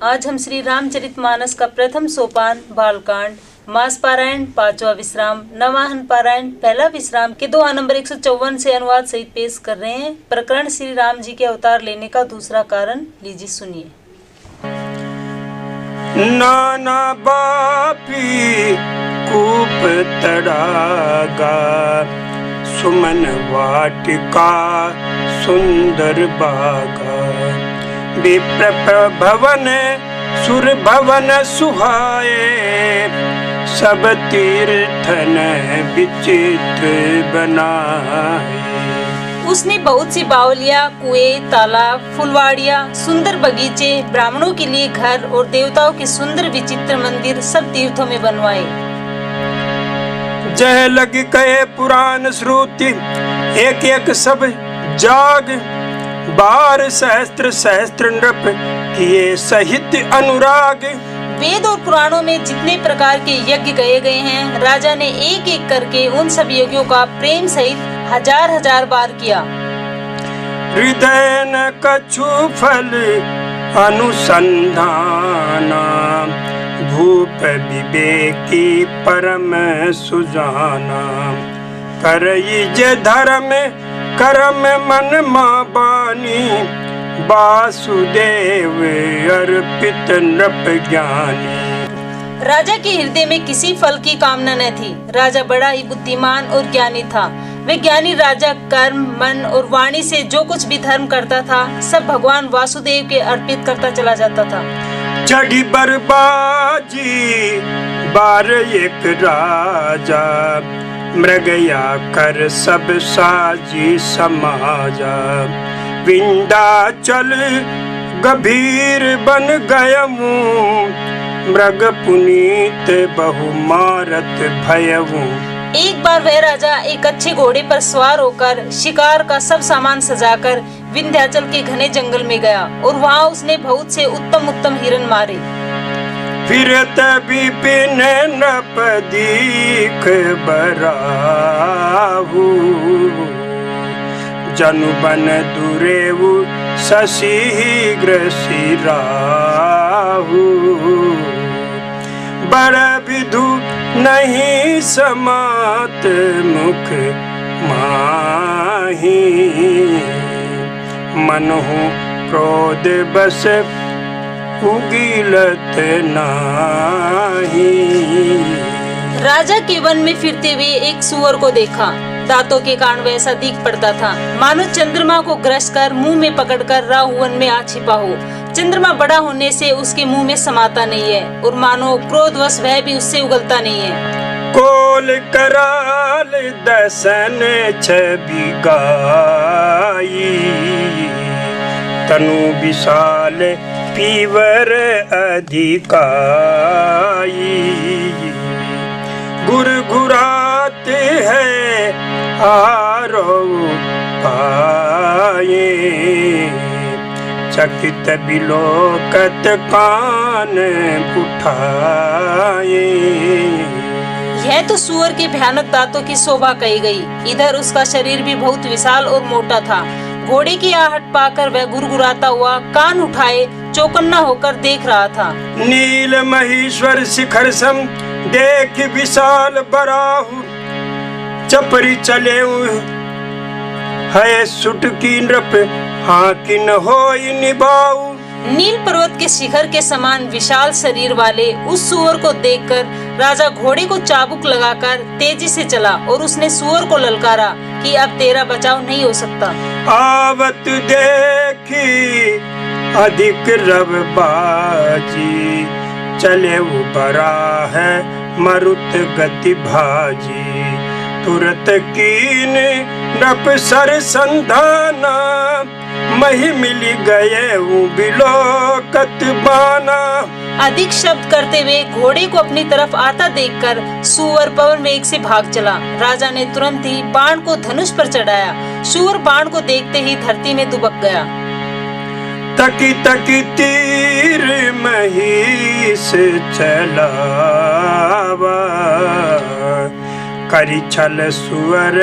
आज हम श्री रामचरितमानस का प्रथम सोपान बालकांड, मास पारायण, पांचवा विश्राम, नवाहन पारायण, पहला विश्राम के दोहा नंबर 154 से अनुवाद सहित पेश कर रहे हैं। प्रकरण श्री राम जी के अवतार लेने का दूसरा कारण। लीजिए सुनिए। नाना बापी कूप तड़ागा, सुमन वाटिका सुंदर बागा, विप्र भवन सुर भवन सुहाए, सब तीर्थन विचित्र बनाए। उसने बहुत सी बावलियाँ, कुएं, तालाब, फुलवाड़ियाँ, सुंदर बगीचे, ब्राह्मणों के लिए घर और देवताओं के सुंदर विचित्र मंदिर सब तीर्थों में बनवाए। जह लग गए पुराण श्रुति, एक एक सब जाग, बार सहस्त्र सहस्त्र नृप किए सहित अनुराग। वेद और पुराणों में जितने प्रकार के यज्ञ गए गए हैं, राजा ने एक एक करके उन सब यज्ञों का प्रेम सहित हजार हजार बार किया। हृदय न कछु फल अनुसंधाना, भूप विवेकी परम सुजाना, करई जे धर्म करम मन मां बानी, वासुदेव अर्पित नृप ज्ञानी। राजा के हृदय में किसी फल की कामना न थी। राजा बड़ा ही बुद्धिमान और ज्ञानी था। वे ज्ञानी राजा कर्म, मन और वाणी से जो कुछ भी धर्म करता था, सब भगवान वासुदेव के अर्पित करता चला जाता था। चढ़ी बरबाजी बार एक राजा, मृगया कर सब साजी समाजा, विंध्याचल गंभीर बन गयमु, मृग पुनीत बहु मारत भयमु। एक बार वह राजा एक अच्छे घोड़े पर सवार होकर शिकार का सब सामान सजाकर विंध्याचल के घने जंगल में गया और वहाँ उसने बहुत से उत्तम उत्तम हिरण मारे। फिरत विपिन नृप दीख बराहु, जनु बन दुरेवु सशीघ्र सिराहु, बड़ विधु नहीं समात मुख माही, मनहु क्रोध बस उगीलत नाही। राजा के वन में फिरते हुए एक सूअर को देखा। दांतों के कारण वैसा दिख पड़ता था मानो चंद्रमा को ग्रस कर मुंह में पकड़कर राहु वन में आ छिपा हो। चंद्रमा बड़ा होने से उसके मुंह में समाता नहीं है और मानो क्रोधवश वह भी उससे उगलता नहीं है। कोल कराल दसन छवि गाई, तनु विशाल पीवर अधिकाई, गुरगुराते हैं आरो पाए, चकित बिलोकत कान उठाए। यह तो सूअर के भयानक दांतों की शोभा कही गई। इधर उसका शरीर भी बहुत विशाल और मोटा था। घोड़े की आहट पाकर वह गुरगुराता हुआ कान उठाए चौकन्ना होकर देख रहा था। नील महेश्वर शिखर सम देख विशाल बराहु, चपरी चले है सुटकी नृप हाकिन होई निभाऊ। नील पर्वत के शिखर के समान विशाल शरीर वाले उस सूअर को देखकर राजा घोड़े को चाबुक लगाकर तेजी से चला और उसने सूअर को ललकारा कि अब तेरा बचाव नहीं हो सकता। आवत देखी अधिक रव बाजी, चले बरा है मरुत गति भाजी, तुरत कीन नप सर संधाना, मही मिली गए बिलोकत बाना। अधिक शब्द करते हुए घोड़े को अपनी तरफ आता देखकर सूअर पवन वेग से भाग चला। राजा ने तुरंत ही बाण को धनुष पर चढ़ाया। सूअर बाण को देखते ही धरती में दुबक गया। तकी तकी तीर महिष चलावा, करी छल सुअर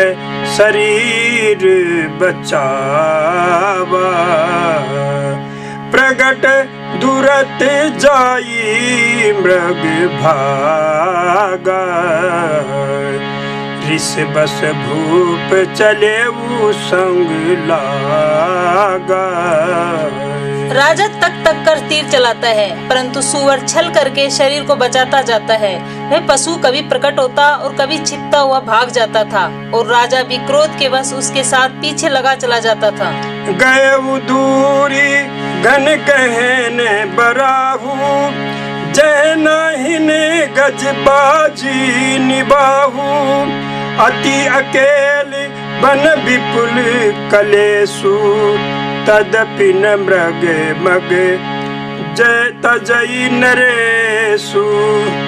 शरीर बचावा, प्रगट दुरत जाई मृग भागा। ऋष बस भूप चले वो संग लागा। राजा तक तक कर तीर चलाता है, परंतु सुअर छल करके शरीर को बचाता जाता है। वह पशु कभी प्रकट होता और कभी छिपता हुआ भाग जाता था, और राजा भी क्रोध के वश उसके साथ पीछे लगा चला जाता था। गए वो दूरी घन गहने बराहू, जय नाहिने गजबाजी निबाहू। अति अकेले बन विपुल कलेसु, तदपि न मृग मग जय तजई नरेसु।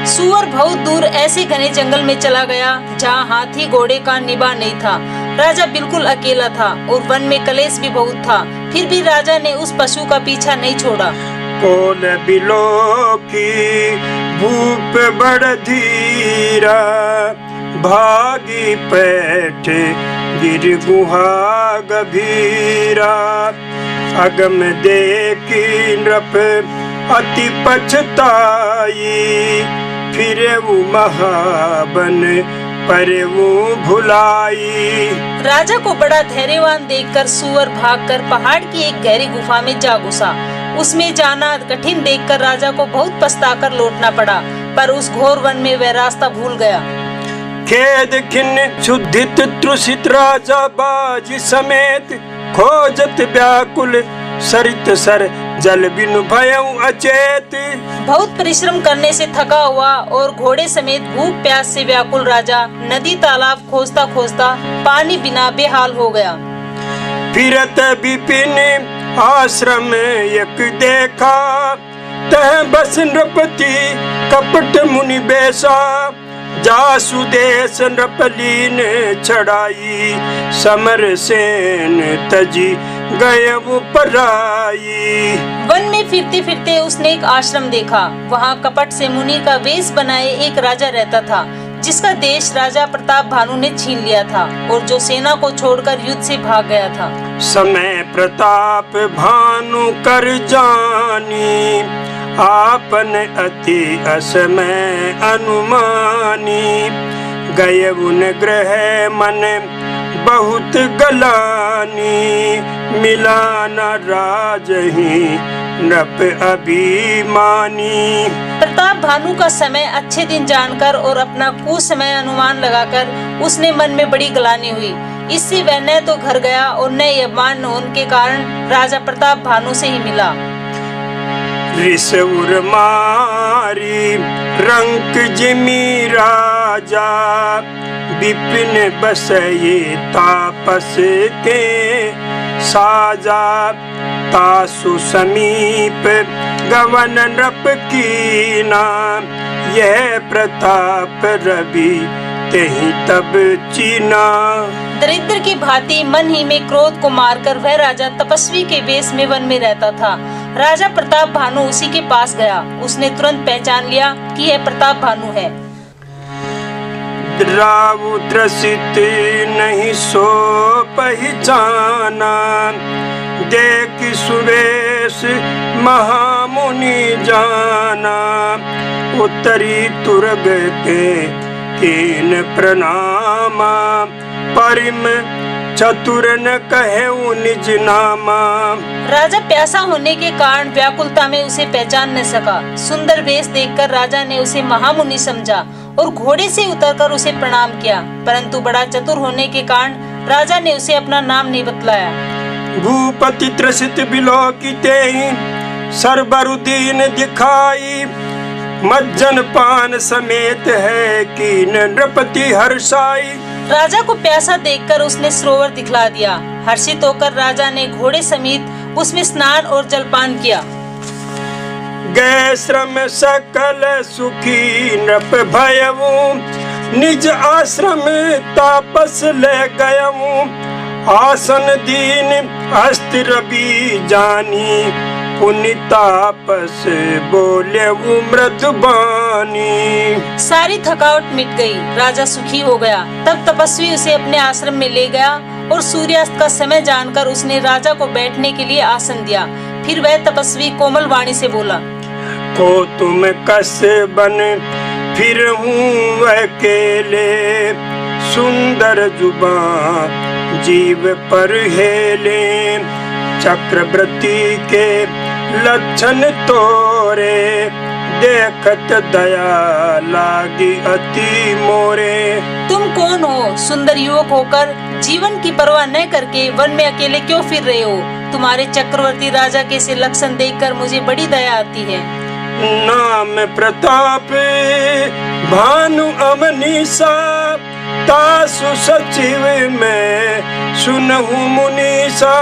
सुअर बहुत दूर ऐसे घने जंगल में चला गया जहाँ हाथी घोड़े का निभा नहीं था। राजा बिल्कुल अकेला था और वन में कलेश भी बहुत था। फिर भी राजा ने उस पशु का पीछा नहीं छोड़ा। कोल बिलो की भूप बड़ धीरा, भागी पैठ गिर गुहा गभीरा। अगम देखी नृप अति पछताई, फिरे वो महाबन परे वो भुलाई। राजा को बड़ा धैर्यवान देखकर सुअर भागकर पहाड़ की एक गहरी गुफा में जा घुसा। उसमें जाना कठिन देखकर राजा को बहुत पछताकर लौटना पड़ा, पर उस घोर वन में वह रास्ता भूल गया। खेद खिन्न क्षुधित त्रुषित राजा बाजी समेत, खोजत व्याकुल सरित सर जल बिनु भयउ अचेत। बहुत परिश्रम करने से थका हुआ और घोड़े समेत भूख प्यास से व्याकुल राजा नदी तालाब खोजता खोजता पानी बिना बेहाल हो गया। फिरत विपिन आश्रम एक देखा, तह बस नृपति कपट मुनि बेसा। जासु देश नृपलीन चढ़ाई, समर सेन तजी गए वो पराई। वन में फिरते फिरते उसने एक आश्रम देखा। वहाँ कपट से मुनि का वेश बनाए एक राजा रहता था, जिसका देश राजा प्रताप भानु ने छीन लिया था और जो सेना को छोड़कर युद्ध से भाग गया था। समय प्रताप भानु कर जानी, आपन अति असमय अनुमानी। गए उन ग्रह मन बहुत गलानी, मिलान राजही नृप अभिमानी। प्रताप भानु का समय अच्छे दिन जानकर और अपना कुसमय अनुमान लगाकर उसने मन में बड़ी गलानी हुई। इससे वह न तो घर गया और न यमान होने के कारण राजा प्रताप भानु से ही मिला। ऋषउर मारी रंक जिमी राजा, विपिन बसये तापस के साजा। तासु समीप गवन नृप कीना, यह प्रताप रवि तेहि तब चीना। दरिद्र की भांति मन ही में क्रोध को मारकर वह राजा तपस्वी के वेश में वन में रहता था। राजा प्रताप भानु उसी के पास गया। उसने तुरंत पहचान लिया कि यह प्रताप भानु है। रावु त्रसित नहीं सो पहचाना, देख सुवेश महामुनि जाना। उत्तरी तुरग के कीन प्रणामा, परिम चतुर न कहे निज नामा। राजा प्यासा होने के कारण व्याकुलता में उसे पहचान न सका। सुंदर वेश देखकर राजा ने उसे महामुनि समझा और घोड़े से उतरकर उसे प्रणाम किया, परंतु बड़ा चतुर होने के कारण राजा ने उसे अपना नाम नहीं बतलाया। भूपति त्रसित बिलोकिते सरबरुदीन दिखाई, मज्जन पान समेत है कीन नृपति हर्षाई। राजा को प्यासा देखकर उसने सरोवर दिखला दिया। हर्षित होकर राजा ने घोड़े समेत उसमें स्नान और जलपान किया। गए श्रम सकल सुखी नृप भयऊ, निज आश्रम तापस ले गयऊ। आसन दीन अस्त्र रवि जानी, पुनि तापस बोले मृदुबानी। सारी थकावट मिट गई, राजा सुखी हो गया। तब तपस्वी उसे अपने आश्रम में ले गया और सूर्यास्त का समय जानकर उसने राजा को बैठने के लिए आसन दिया। फिर वह तपस्वी कोमल वाणी से बोला, को तुम कस बन फिर हूँ अकेले, सुंदर जुबां जीव पर हेले, चक्रवर्ती के लक्षण तोरे, देखत दया लागी अति मोरे। तुम कौन हो? सुंदर युवक होकर जीवन की परवाह न करके वन में अकेले क्यों फिर रहे हो? तुम्हारे चक्रवर्ती राजा के से लक्षण देखकर मुझे बड़ी दया आती है। नाम प्रताप भानु अमनीसा, तासु सचिव में सुनहु मुनीसा,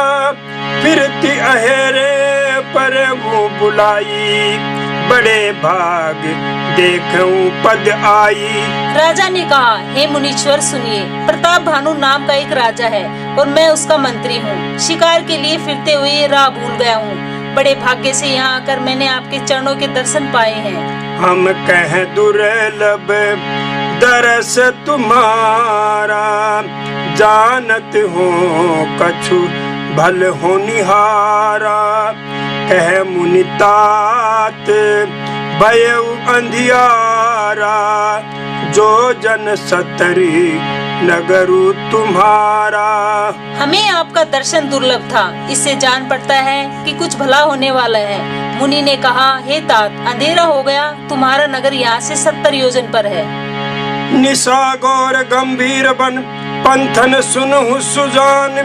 फिरती अहेरे पर वो बुलाई, बड़े भाग देखूं पद आई। राजा ने कहा, हे मुनीश्वर सुनिए, प्रताप भानु नाम का एक राजा है और मैं उसका मंत्री हूँ। शिकार के लिए फिरते हुए राह भूल गया हूँ। बड़े भाग्य से यहाँ आकर मैंने आपके चरणों के दर्शन पाए हैं। हम कह दुर्लभ दरस तुम्हारा, जानत हो कछु भल होनिहारा, कह मुनितात भयउ अंधियारा, जो जन सतरी नगरु तुम्हारा। हमें आपका दर्शन दुर्लभ था, इससे जान पड़ता है कि कुछ भला होने वाला है। मुनि ने कहा, हे तात, अंधेरा हो गया, तुम्हारा नगर यहाँ से 70 योजन पर है। निशा गौर गंभीर बन पंथन सुनहु सुजान,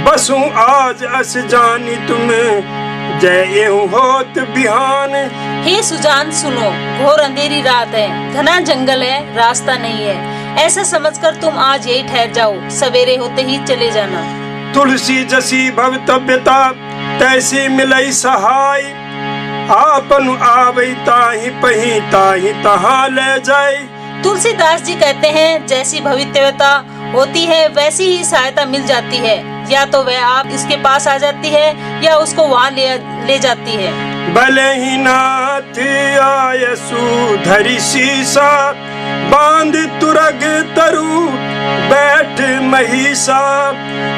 बसु आज अस जानी तुम्हें जय होत बिहान। हे सुजान सुनो, घोर अंधेरी रात है, घना जंगल है, रास्ता नहीं है। ऐसा समझकर तुम आज यही ठहर जाओ, सवेरे होते ही चले जाना। तुलसी जसी भवतव्यता तैसी मिलई सहाय, आपन आवई ताहि पही ताहि तहाँ ले जाए। तुलसीदास जी कहते हैं, जैसी भविष्यवक्ता होती है वैसी ही सहायता मिल जाती है। या तो वह आप इसके पास आ जाती है या उसको वहाँ ले जाती है। भले ही नाथ आयसु धरि सीसा, बांध तुरग तरु बैठ महिषा,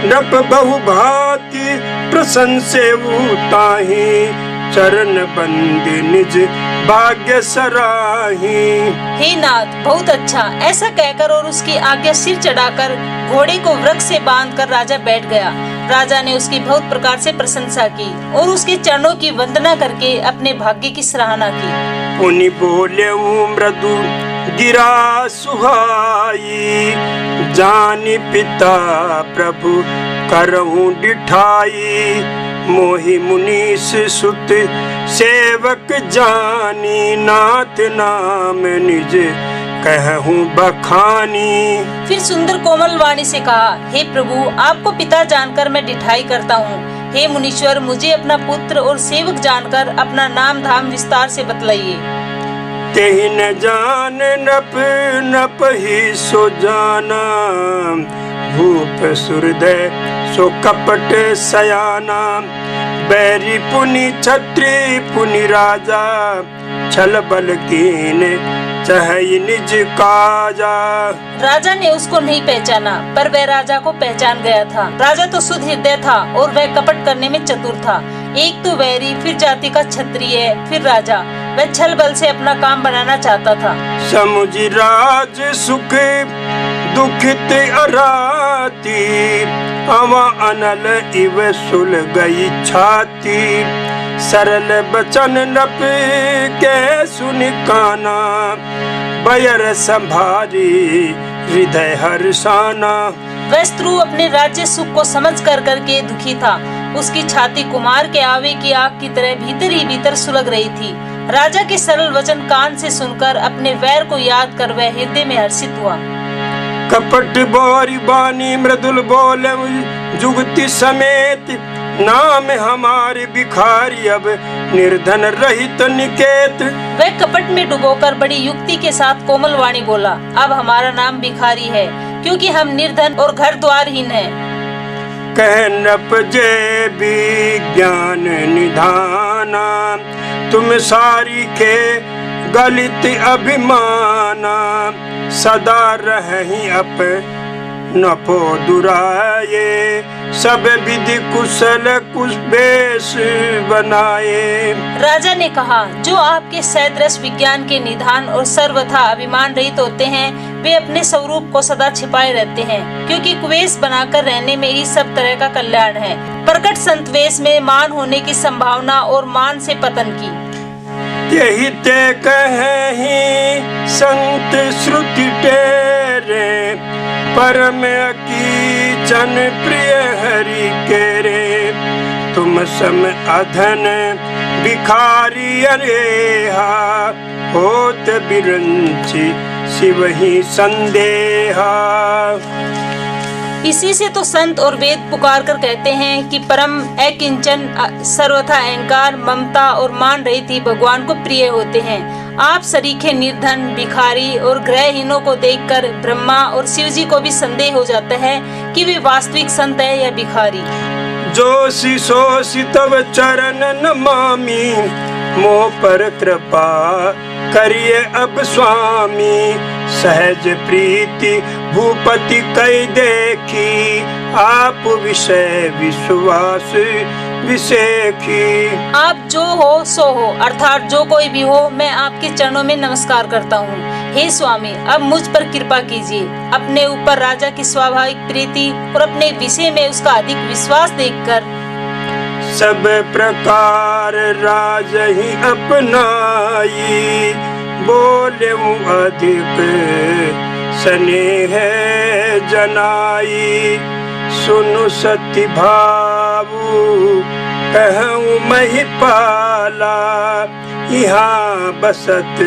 नप बहु भांति प्रशंसेउ ताहि, चरण बंदी निज भाग्य सराही। हे नाथ, बहुत अच्छा। ऐसा कहकर और उसकी आज्ञा सिर चढ़ाकर घोड़े को वृक्ष से बांधकर राजा बैठ गया। राजा ने उसकी बहुत प्रकार से प्रशंसा की और उसके चरणों की वंदना करके अपने भाग्य की सराहना की। पुनि बोले मृदु गिरा सुहाई, जानी पिता प्रभु करहूं डिठाई, मोहि मुनीस सुत सेवक जानी, नाथ नाम निज कहूँ बखानी। फिर सुंदर कोमल वाणी से कहा, हे प्रभु, आपको पिता जानकर मैं डिठाई करता हूँ। हे मुनीश्वर, मुझे अपना पुत्र और सेवक जानकर अपना नाम धाम विस्तार से बतलाइए। तेहि न जान नप नप ही सो जाना, भूप सुरदय सो कपट सयाना, बैरी पुनि छत्री पुनि राजा, छल बल कीन चाहे निज काजा। राजा ने उसको नहीं पहचाना, पर वह राजा को पहचान गया था। राजा तो शुद्ध हृदय था और वह कपट करने में चतुर था। एक तो वैरी, फिर जाति का क्षत्रिय, फिर राजा। वह छल बल से अपना काम बनाना चाहता था। समुझ राज सुख दुखित अराती, अवा अनल इव सुल गई छाती, सरल बचन नप के सुन काना, बयर संभारी हृदय हर्षाना। वह स्त्रु अपने राज्य सुख को समझ कर करके दुखी था। उसकी छाती कुमार के आवे की आग की तरह भीतर ही भीतर सुलग रही थी। राजा के सरल वचन कान से सुनकर अपने वैर को याद कर वह हृदय में हर्षित हुआ। कपट बोरी बानी मृदुल बोले जुगति समेत, नाम हमारे भिखारी अब निर्धन रहित निकेत। वह कपट में डुबोकर बड़ी युक्ति के साथ कोमल वाणी बोला, अब हमारा नाम भिखारी है, क्योंकि हम निर्धन और घर द्वारहीन हैं। कह नप जे विज्ञान निधाना, तुम सारी के गलित अभिमाना, सदा रही अप नफो दुराये, सब विधि कुशल कुछ बेश बनाए। राजा ने कहा, जो आपके सदृश विज्ञान के निधान और सर्वथा अभिमान रहित होते हैं, वे अपने स्वरूप को सदा छिपाए रहते हैं, क्योंकि कुवेश बनाकर रहने में ही सब तरह का कल्याण है। प्रकट संत वेश में मान होने की संभावना और मान से पतन की। यही ते कहीं संत श्रुति टेरे, परम कीचन प्रिय हरि के रे। तुम सम अधन भिखारी अरेहा, होत बिरंची शिव ही संदेहा। इसी से तो संत और वेद पुकार कर कहते हैं कि परम अकिंचन सर्वथा अहंकार ममता और मान रहित ही भगवान को प्रिय होते हैं। आप सरीखे निर्धन भिखारी और ग्रहहीनों को देखकर ब्रह्मा और शिव जी को भी संदेह हो जाता है कि वे वास्तविक संत है या भिखारी। जोशी सोशी तव चरण नमामि, मोह पर कृपा करिए अब स्वामी। सहज प्रीति भूपति कई देखी, आप विषय विश्वास विसेखी। आप जो हो सो हो, अर्थात जो कोई भी हो, मैं आपके चरणों में नमस्कार करता हूँ। हे स्वामी, अब मुझ पर कृपा कीजिए। अपने ऊपर राजा की स्वाभाविक प्रीति और अपने विषय में उसका अधिक विश्वास देखकर सब प्रकार राज ही अपनाई, बोले अधिक स्नेह जनाई। सुनु सती भावु कहूँ महिपाला, यहाँ बसत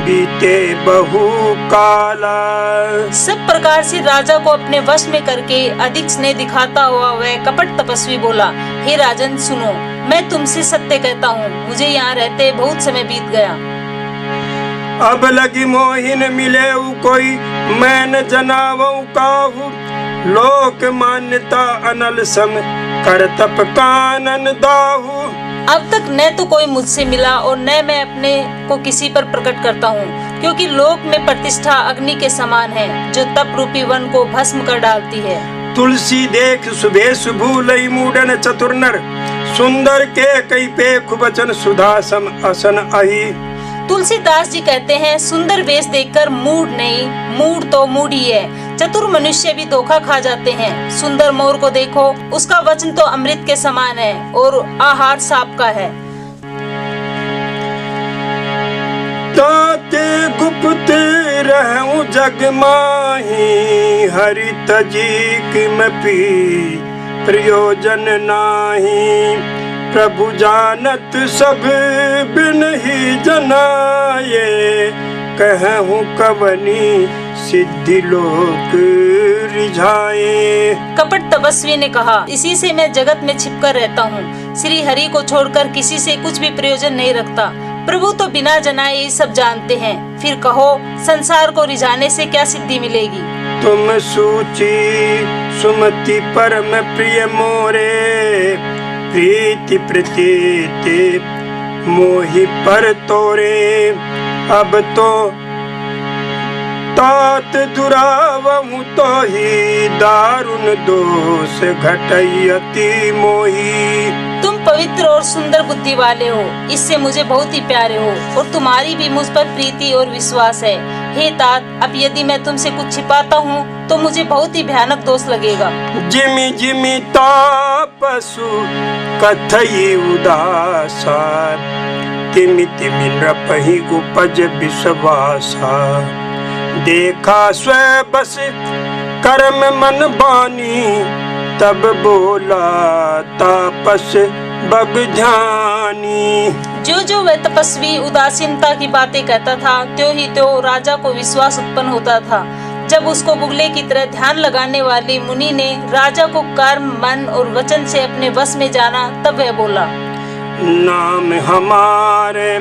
बीते बहु काला। सब प्रकार से राजा को अपने वश में करके अधिक स्नेह दिखाता हुआ वह कपट तपस्वी बोला, हे राजन सुनो, मैं तुमसे सत्य कहता हूँ, मुझे यहाँ रहते बहुत समय बीत गया। अब लगी मोहिन मिले कोई, मैं न जनावऊ काहू। लोक मान्यता अनल सम, कर तप कानन दाहू। अब तक न तो कोई मुझसे मिला और न मैं अपने को किसी पर प्रकट करता हूँ, क्योंकि लोक में प्रतिष्ठा अग्नि के समान है, जो तप रूपी वन को भस्म कर डालती है। तुलसी देख सुबह सुभूलई मूडन चतुर नर, सुंदर के कई पेख बचन सुधा सम असन अहि। तुलसीदास जी कहते हैं, सुंदर वेश देखकर मूड नहीं, मूड तो मूड ही है। चतुर मनुष्य भी धोखा खा जाते हैं। सुंदर मोर को देखो, उसका वचन तो अमृत के समान है और आहार सांप का है। ताते गुप्त रहूं जग माही, हरि तजी किमपि प्रयोजन नाही। प्रभु जानत सब बिन ही जनाये, कहूँ कवनी सिद्धि लोक रिझाए। कपट तपस्वी ने कहा, इसी से मैं जगत में छिपकर रहता हूँ। श्री हरि को छोड़कर किसी से कुछ भी प्रयोजन नहीं रखता। प्रभु तो बिना जनाए ये सब जानते हैं। फिर कहो, संसार को रिझाने से क्या सिद्धि मिलेगी? तुम सूची सुमति परम प्रिय मोरे, प्रीति प्रतीति मोहि पर तोरे। अब तो तात दुरावहु तो ही, दारुण दोष घटयति मोही। तुम पवित्र और सुंदर बुद्धि वाले हो, इससे मुझे बहुत ही प्यारे हो और तुम्हारी भी मुझ पर प्रीति और विश्वास है। हे तात, अब यदि मैं तुमसे कुछ छिपाता हूँ तो मुझे बहुत ही भयानक दोष लगेगा। जिमि जिमि तापसु कथई उदासा, तिमि तिमि नृपहि उपज विश्वासा। देखा स्वय बस कर्म मन बानी, तब बोला तापस बग ध्यानी। जो वह तपस्वी उदासीनता की बातें कहता था, त्यों ही त्यों राजा को विश्वास उत्पन्न होता था। जब उसको बुगले की तरह ध्यान लगाने वाली मुनि ने राजा को कर्म मन और वचन से अपने वश में जाना, तब वह बोला, नाम हमारे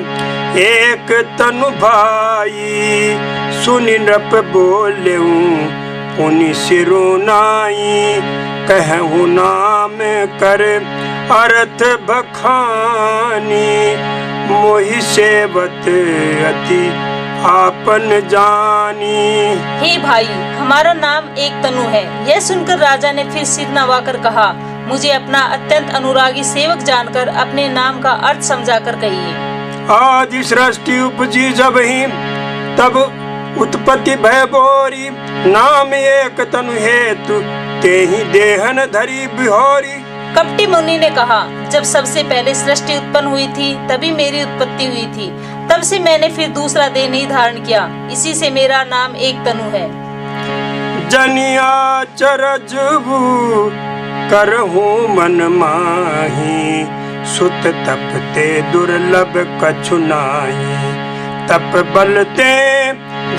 एक तनु भाई, सुनि नृप बोलेऊं पुनि सिरुनाई। कहूँ नाम कर अर्थ बखानी, मोहि सेवत अति आपन जानी। हे भाई, हमारा नाम एक तनु है। यह सुनकर राजा ने फिर सिर नवाकर कहा, मुझे अपना अत्यंत अनुरागी सेवक जानकर अपने नाम का अर्थ समझाकर कहिए। आज सृष्टि उपजी जब ही तब उत्पत्ति भय बोरी, नाम एक तनु हेतु ते ही देहन धरी बिहोरी। कपटी मुनि ने कहा, जब सबसे पहले सृष्टि उत्पन्न हुई थी तभी मेरी उत्पत्ति हुई थी, तब से मैंने फिर दूसरा देह नहीं धारण किया, इसी से मेरा नाम एक तनु है। जनिया चरजबू करहूँ मन माही, सुत तपते दुर्लभ कछु नाहि। तप बलते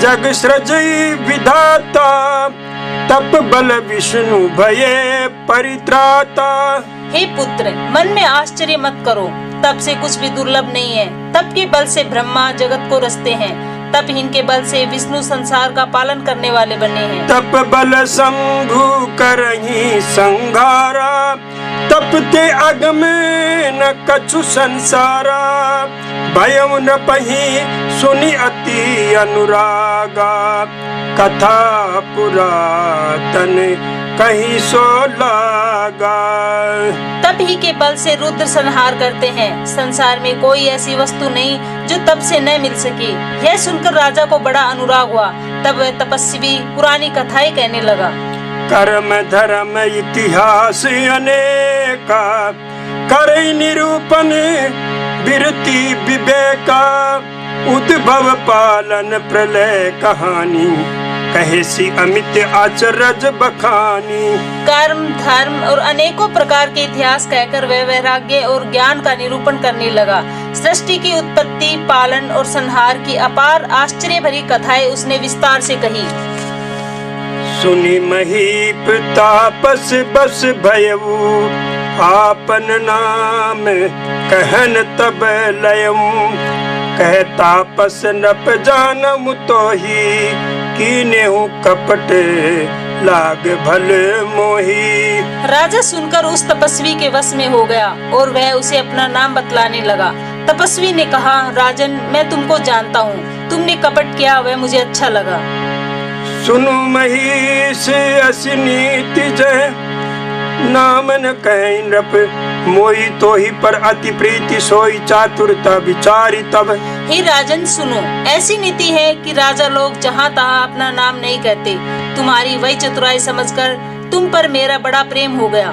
जग सृजई विधाता, तप बल विष्णु भये परित्राता। हे पुत्र, मन में आश्चर्य मत करो, तप से कुछ भी दुर्लभ नहीं है। तप के बल से ब्रह्मा जगत को रचते हैं, तप इनके बल से विष्णु संसार का पालन करने वाले बने हैं। तप बल शंभु करही संघारा, तपते अगम न कछु संसारा। भयउ न पही सुनि अति अनुरागा, कथा पुरातन कहीं सो लागा। तप ही के बल से रुद्र संहार करते हैं। संसार में कोई ऐसी वस्तु नहीं जो तप से न मिल सके। यह सुनकर राजा को बड़ा अनुराग हुआ। तब वह तपस्वी पुरानी कथाएं कहने लगा। कर्म धर्म इतिहास अनेका, करे निरूपण बिरति विवेका। उद्भव पालन प्रलय कहानी, कहे सी अमित आचरज बखानी। कर्म धर्म और अनेकों प्रकार के इतिहास कहकर वह वैराग्य और ज्ञान का निरूपण करने लगा। सृष्टि की उत्पत्ति, पालन और संहार की अपार आश्चर्य भरी कथाएं उसने विस्तार से कही। सुनि महीप तापस बस भयऊ, आपन नाम कहन तब लयऊ। कह तापस नप जानम तो ही, कीनेहु कपट लाग भल मोही। राजा सुनकर उस तपस्वी के वश में हो गया और वह उसे अपना नाम बतलाने लगा। तपस्वी ने कहा, राजन, मैं तुमको जानता हूँ, तुमने कपट किया वह मुझे अच्छा लगा। सुनु महीश असी नीति जय, नाम न कहीं नृप मोई। तो ही पर अति प्रीति सोई, चातुरता विचारी तब। हे राजन सुनो, ऐसी नीति है कि राजा लोग जहाँ तहाँ अपना नाम नहीं कहते। तुम्हारी वही चतुराई समझकर तुम पर मेरा बड़ा प्रेम हो गया।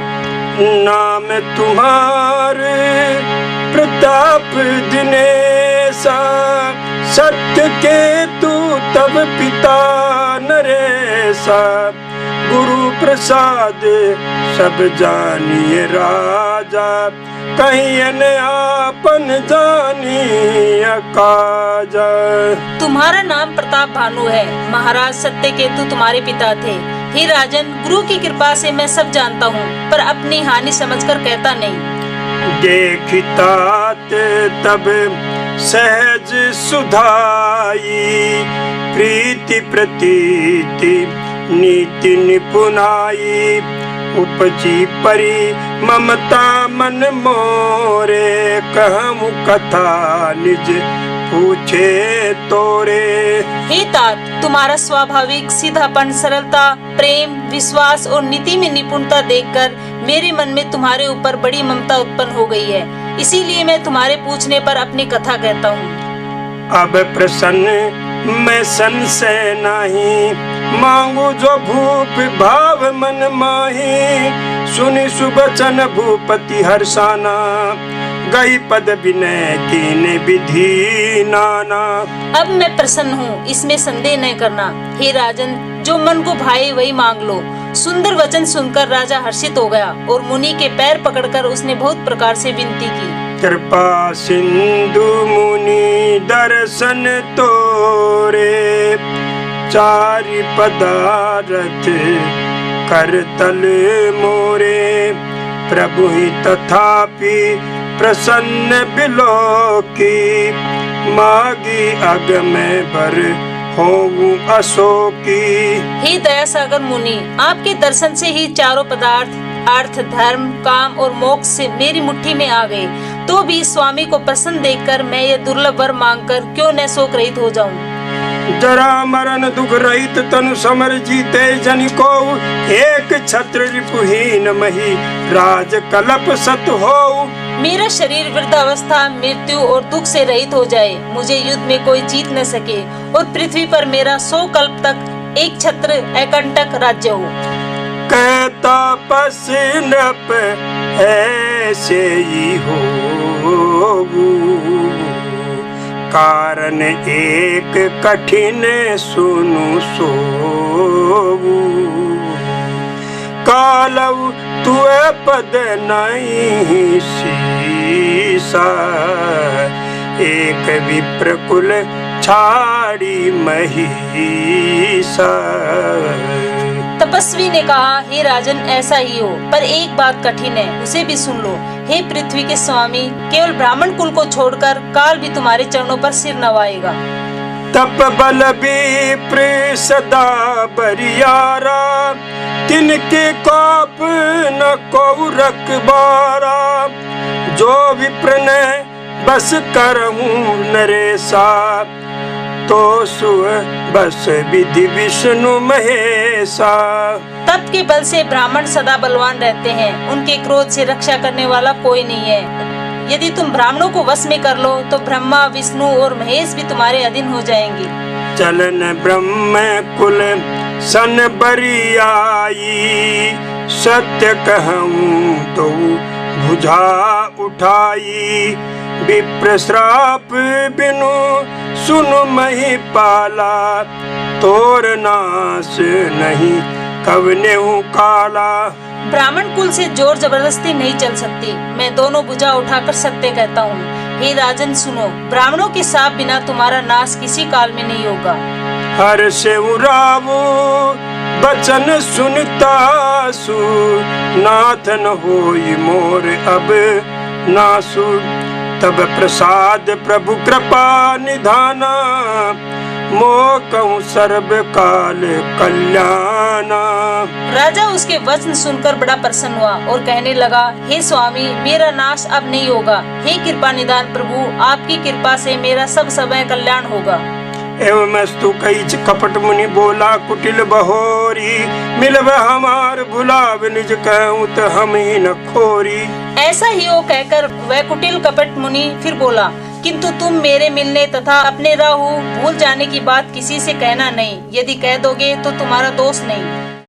नाम तुम्हारे प्रताप दिनेशा, सत्य के तू तब पिता नरेशा। गुरु प्रसाद सब जानिए राजा, कहीं न आपन जानिए काजा। तुम्हारा नाम प्रताप भानु है। महाराज सत्यकेतु तुम्हारे पिता थे। हे राजन, गुरु की कृपा से मैं सब जानता हूँ, पर अपनी हानि समझकर कहता नहीं। देखितात तब सहज सुधाई, प्रीति प्रतीति नीति निपुनाई। उपजी परी ममता मन मोरे, कहूँ कथा निज पूछे तोरे। हे तात, तुम्हारा स्वाभाविक सीधापन, सरलता, प्रेम, विश्वास और नीति में निपुणता देखकर मेरे मन में तुम्हारे ऊपर बड़ी ममता उत्पन्न हो गई है। इसीलिए मैं तुम्हारे पूछने पर अपनी कथा कहता हूँ। अब प्रसन्न मैं संशय नाही, मांगू जो भूप भाव मन माही। सुनि सुबचन भूपति हर्षाना, गई पद विनय कीने विधि नाना। अब मैं प्रसन्न हूँ, इसमें संदेह न करना। हे राजन, जो मन को भाए वही मांग लो। सुंदर वचन सुनकर राजा हर्षित हो गया और मुनि के पैर पकड़कर उसने बहुत प्रकार से विनती की। कृपा सिंधु मुनि दर्शन तोरे, चारि पदारथ करतल मोरे। प्रभु ही तथापि प्रसन्न बिलोकी, मागी अग में बर होऊं अशोकी। हे दया सागर मुनि, आपके दर्शन से ही चारों पदार्थ अर्थ, धर्म, काम और मोक्ष से मेरी मुट्ठी में आ गए। तो भी स्वामी को प्रसन्न देखकर मैं ये दुर्लभ वर मांगकर क्यों न शोक रहित हो जाऊं। जरा मरण दुख रहित तनु समर जीते जनि को, एक छत्र रिपुहीन मही राज कलप सत हो। मेरा शरीर वृद्धावस्था, मृत्यु और दुख से रहित हो जाए, मुझे युद्ध में कोई जीत न सके और पृथ्वी पर मेरा 100 कल्प तक एक छत्र अकंटक राज्य हो। कहता पस नृप ऐसे ही हो, कारण एक कठिन सुनु सोऊ। कालव तुए पद नहीं सीसा, एक विप्र कुल छाड़ी महिषा। तपस्वी ने कहा, हे राजन ऐसा ही हो, पर एक बात कठिन है, उसे भी सुन लो। हे पृथ्वी के स्वामी, केवल ब्राह्मण कुल को छोड़कर काल भी तुम्हारे चरणों पर सिर नवाएगा। तप बल विप्र सदा बरियारा, तिनके कोप न को रखबारा। जो विप्र ने बस करहूँ नरेसा, तो सुह बस विधि विष्णु महेशा। तप के बल से ब्राह्मण सदा बलवान रहते हैं, उनके क्रोध से रक्षा करने वाला कोई नहीं है। यदि तुम ब्राह्मणों को वश में कर लो तो ब्रह्मा, विष्णु और महेश भी तुम्हारे अधीन हो जाएंगे। चलन ब्रह्म कुल सन बरियाई, सत्य कहूँ तो भुजा उठाई। विप्र श्राप बिनु सुनु मही पाला, तोर नाश नहीं कवने काला। ब्राह्मण कुल से जोर जबरदस्ती नहीं चल सकती, मैं दोनों भुजा उठाकर सत्य कहता हूँ। हे राजन सुनो, ब्राह्मणों के साप बिना तुम्हारा नाश किसी काल में नहीं होगा। हर से उरावो बचन सुनता सु, नाथ न होई मोर अब नासु। तब प्रसाद प्रभु कृपा निधाना, मोह कहूँ सर्व काल कल्याणा। राजा उसके वचन सुनकर बड़ा प्रसन्न हुआ और कहने लगा, हे स्वामी, मेरा नाश अब नहीं होगा। हे कृपा निधान प्रभु, आपकी कृपा से मेरा सब समय कल्याण होगा। एवमस्तु कईच कपट मुनि बोला कुटिल बहोरी, मिलब हमार भुलाव निज कहूँ तो हम ही न खोरी। ऐसा ही हो कहकर वह कुटिल कपट मुनि फिर बोला, किंतु तुम मेरे मिलने तथा अपने राहु भूल जाने की बात किसी से कहना नहीं, यदि कह दोगे तो तुम्हारा दोष नहीं।